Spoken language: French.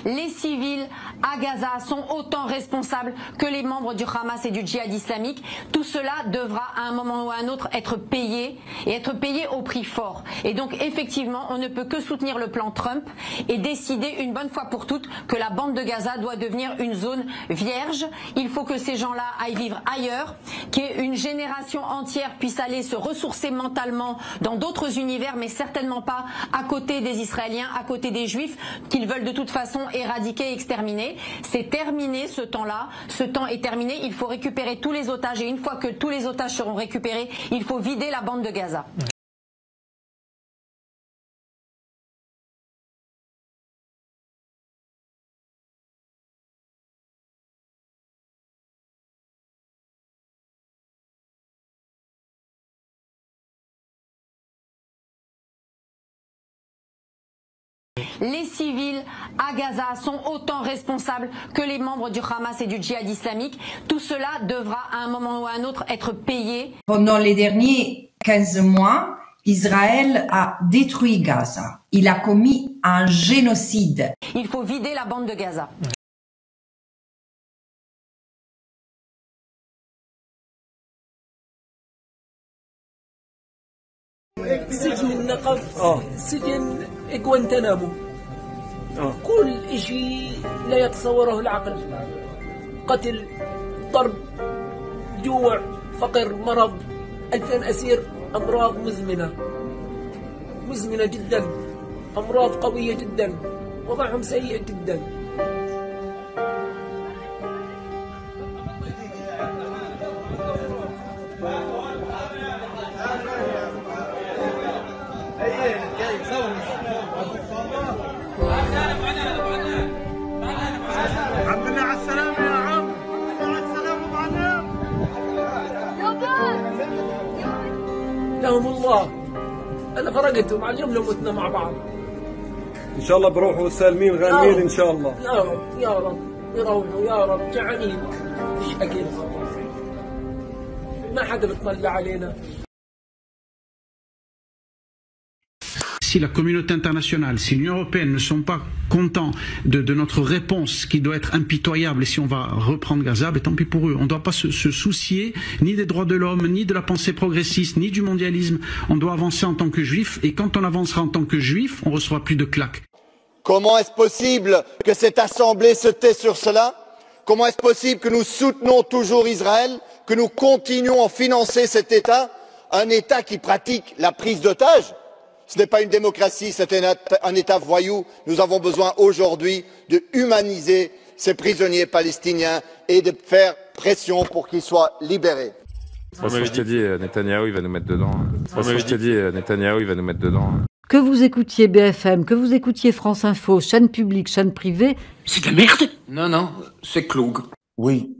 Les civils à Gaza sont autant responsables que les membres du Hamas et du djihad islamique. Tout cela devra à un moment ou à un autre être payé et être payé au prix fort. Et donc effectivement, on ne peut que soutenir le plan Trump et décider une bonne fois pour toutes que la bande de Gaza doit devenir une zone vierge. Il faut que ces gens-là aillent vivre ailleurs, qu'une génération entière puisse aller se ressourcer mentalement dans d'autres univers, mais certainement pas à côté des Israéliens, à côté des Juifs, qu'ils veulent de toute façon éradiquer, exterminer. C'est terminé ce temps-là, ce temps est terminé, il faut récupérer tous les otages et une fois que tous les otages seront récupérés, il faut vider la bande de Gaza. Les civils à Gaza sont autant responsables que les membres du Hamas et du djihad islamique. Tout cela devra à un moment ou à un autre être payé. Pendant les derniers 15 mois, Israël a détruit Gaza. Il a commis un génocide. Il faut vider la bande de Gaza. سجن النقب سجن غوانتنامو كل شيء لا يتصوره العقل قتل ضرب جوع فقر مرض 2000 أسير أمراض مزمنة جدا أمراض قوية جدا وضعهم سيء جدا لهم الله أنا فرقتهم على اليوم لو متنا مع بعض إن شاء الله بروحوا سالمين غانمين إن شاء الله يا رب يروحوا يا رب جعانين مش أكل ما حدا بيطلع علينا. Si la communauté internationale, si l'Union européenne ne sont pas contents de notre réponse qui doit être impitoyable et si on va reprendre Gaza, ben tant pis pour eux. On ne doit pas se soucier ni des droits de l'homme, ni de la pensée progressiste, ni du mondialisme. On doit avancer en tant que juif et quand on avancera en tant que juif, on ne recevra plus de claques. Comment est-ce possible que cette assemblée se tait sur cela? Comment est-ce possible que nous soutenons toujours Israël, que nous continuons à financer cet État, un État qui pratique la prise d'otages? Ce n'est pas une démocratie, c'est un État voyou. Nous avons besoin aujourd'hui de humaniser ces prisonniers palestiniens et de faire pression pour qu'ils soient libérés. Je t'ai dit, Netanyahou, il va nous mettre dedans. Je t'ai dit, Netanyahou, il va nous mettre dedans. Que vous écoutiez BFM, que vous écoutiez France Info, chaîne publique, chaîne privée, c'est de la merde. Non, c'est Cloug. Oui.